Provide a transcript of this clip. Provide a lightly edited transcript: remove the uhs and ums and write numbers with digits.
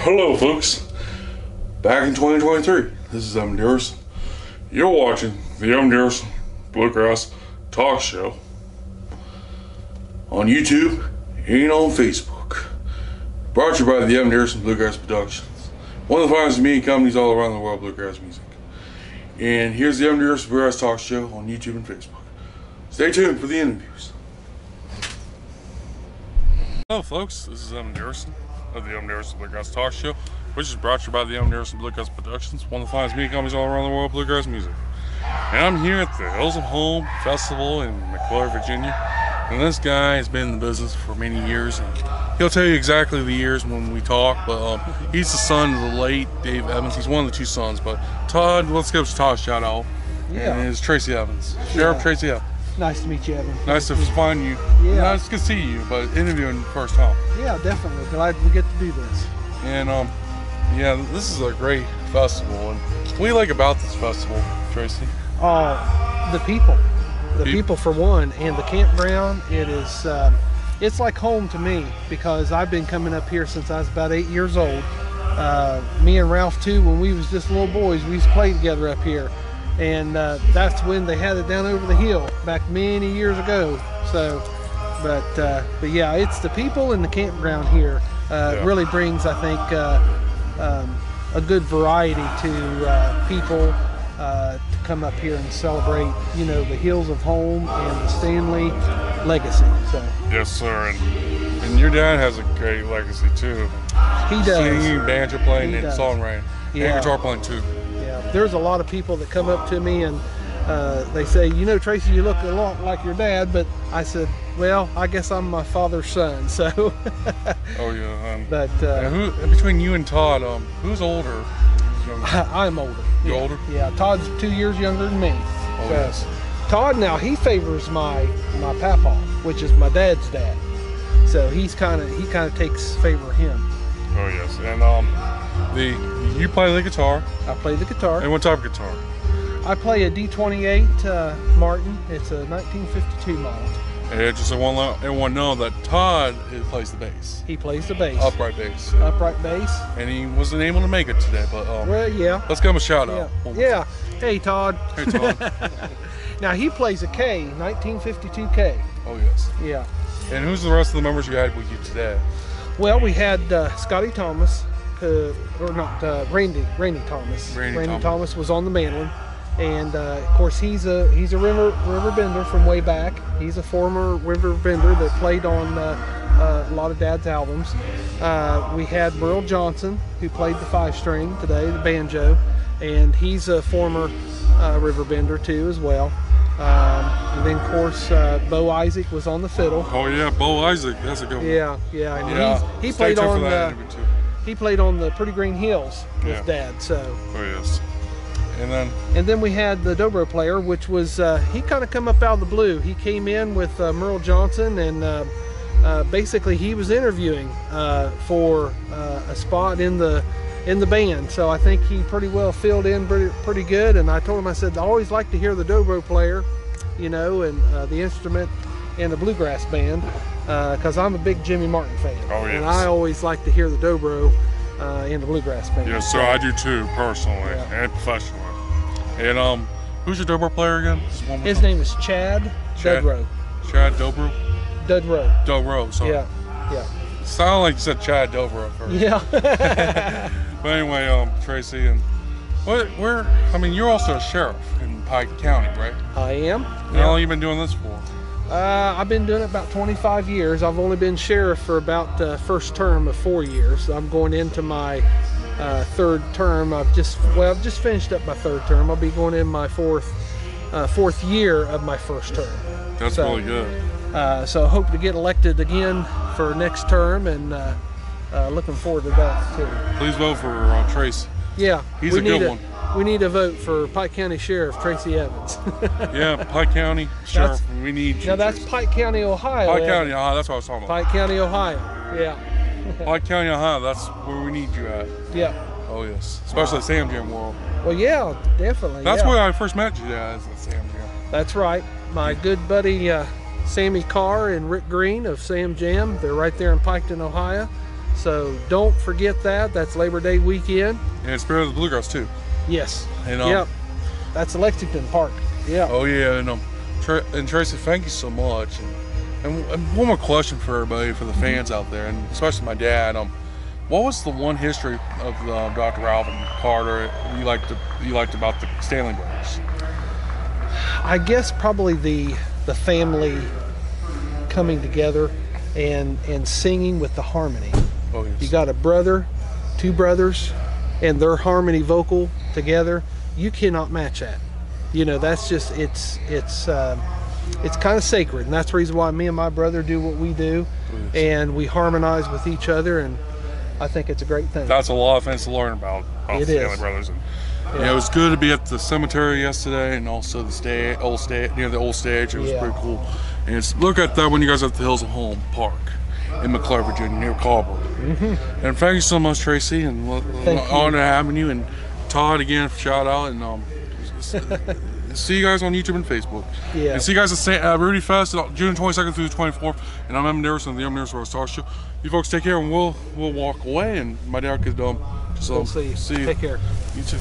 Hello folks, back in 2023, this is Dickerson. You're watching the Dickerson Bluegrass Talk Show on YouTube and on Facebook. Brought to you by the Dickerson Bluegrass Productions, one of the finest media companies all around the world, bluegrass music. And here's the Dickerson Bluegrass Talk Show on YouTube and Facebook. Stay tuned for the interviews. Hello folks, this is Dickerson of the Dickerson Bluegrass Talk Show, which is brought to you by the Dickerson Bluegrass Productions, one of the finest media companies all around the world, bluegrass music. And I'm here at the Hills of Home Festival in McClure, Virginia. And this guy has been in the business for many years, and he'll tell you exactly the years when we talk, but he's the son of the late Dave Evans. He's one of the two sons, but Todd, let's give Todd a shout out. Yeah. And it's Tracy Evans. Sheriff Tracy Evans. Nice to meet you, Evan. Nice to find you. Yeah. Nice to see you, but interviewing the first time. Yeah, definitely. Glad we get to do this. And yeah, this is a great festival. And what do you like about this festival, Tracy? The people. The people for one, and the campground. It is, it's like home to me because I've been coming up here since I was about 8 years old. Me and Ralph too, when we was just little boys, we used to play together up here. And that's when they had it down over the hill back many years ago. So, but yeah, it's the people and the campground here really brings, I think, a good variety to people to come up here and celebrate, you know, the Hills of Home and the Stanley legacy. So yes, sir, and your dad has a great legacy too. He does. Singing, banjo playing, and songwriting, and guitar playing too. There's a lot of people that come up to me and they say, you know, Tracy, you look a lot like your dad, but I said, well, I guess I'm my father's son, so. Oh yeah. But who between you and Todd, who's older? Who's younger? I'm older. You're older? Yeah, Todd's 2 years younger than me. Oh, so, yes. Todd now, he favors my papa, which is my dad's dad. So he kind of takes favor of him. Oh yes, and you play the guitar. I play the guitar. And what type of guitar? I play a D28 Martin. It's a 1952 model. And just so everyone know that Todd plays the bass. He plays the bass. Upright bass. Upright bass. And he wasn't able to make it today, but well, yeah. Let's give him a shout out. Yeah. Hey, Todd. Hey, Todd. Now he plays a K, 1952 K. Oh yes. Yeah. And who's the rest of the members you had with you today? Well, we had Scotty Thomas, Randy Thomas. Randy Thomas was on the mandolin, and of course he's a river bender from way back. He's a former river bender that played on a lot of Dad's albums. We had Merle Johnson, who played the 5-string today, the banjo, and he's a former river bender too as well. And then of course Bo Isaac was on the fiddle. Oh yeah, Bo Isaac, that's a good one. Yeah, and he played on he played on the Pretty Green Hills with Dad. So. Oh yes. And then we had the dobro player, which was he kind of come up out of the blue. He came in with Merle Johnson, and basically he was interviewing for a spot in the band. So I think he pretty well filled in pretty good. And I told him, I said, I always like to hear the dobro player, you know, and the instrument in a bluegrass band, because I'm a big Jimmy Martin fan. Oh yes. And I always like to hear the dobro in the bluegrass band. Yes, sir, I do too, personally and professionally. And who's your dobro player again? His name is Chad Dudrow. Chad Dobro? Dudrow. Sorry. Yeah. Sounded like you said Chad Dobro first. Yeah. But anyway, Tracy, and I mean, you're also a sheriff in Pike County, right? I am. How long have you been doing this for? I've been doing it about 25 years. I've only been sheriff for about first term of 4 years. I'm going into my third term. I've just finished up my third term. I'll be going in my fourth year of my first term. That's really good. So I hope to get elected again for next term, and looking forward to that too. Please vote for Tracy. Yeah, he's a good one. We need a vote for Pike County Sheriff Tracy Evans. Yeah, Pike County Sheriff. We need you. Now that's Pike County, Ohio. Pike County, that's what I was talking about. Pike County, Ohio. Yeah. Pike County, Ohio. That's where we need you at. Yeah. Oh yes, especially the Sam Jam world. Well, yeah, definitely. That's where I first met you as the Sam Jam. That's right. My good buddy Sammy Carr and Rick Green of Sam Jam. They're right there in Piketon, Ohio. So don't forget that. That's Labor Day weekend. And Spirit of the Bluegrass too. Yes. And, yep. That's Lexington Park. Yeah. Oh yeah, and Tracy, thank you so much. And one more question for everybody, for the fans out there, and especially my dad. What was the one history of Dr. Ralph and Carter you liked about the Stanley brothers? I guess probably the family coming together and singing with the harmony. Oh, yes. You got a brother, two brothers, and their harmony vocal together. You cannot match that. You know, that's just it's kind of sacred, and that's the reason why me and my brother do what we do, and we harmonize with each other, and I think it's a great thing. That's a lot of things to learn about the Stanley brothers. And, yeah, it was good to be at the cemetery yesterday, and also the old stage. It was pretty cool. And look at that when you guys are at the Hills of Home Park in McClure, Virginia, near Carver. And thank you so much, Tracy, and honor having you. And Todd, again, shout out, and see you guys on YouTube and Facebook. Yeah. And see you guys at Rudy Fest, June 22nd through the 24th. And I'm Evan Dickerson of the Dickerson Bluegrass Show. You folks take care, and we'll walk away. And my dad could we'll see you. See you. Take care. You too.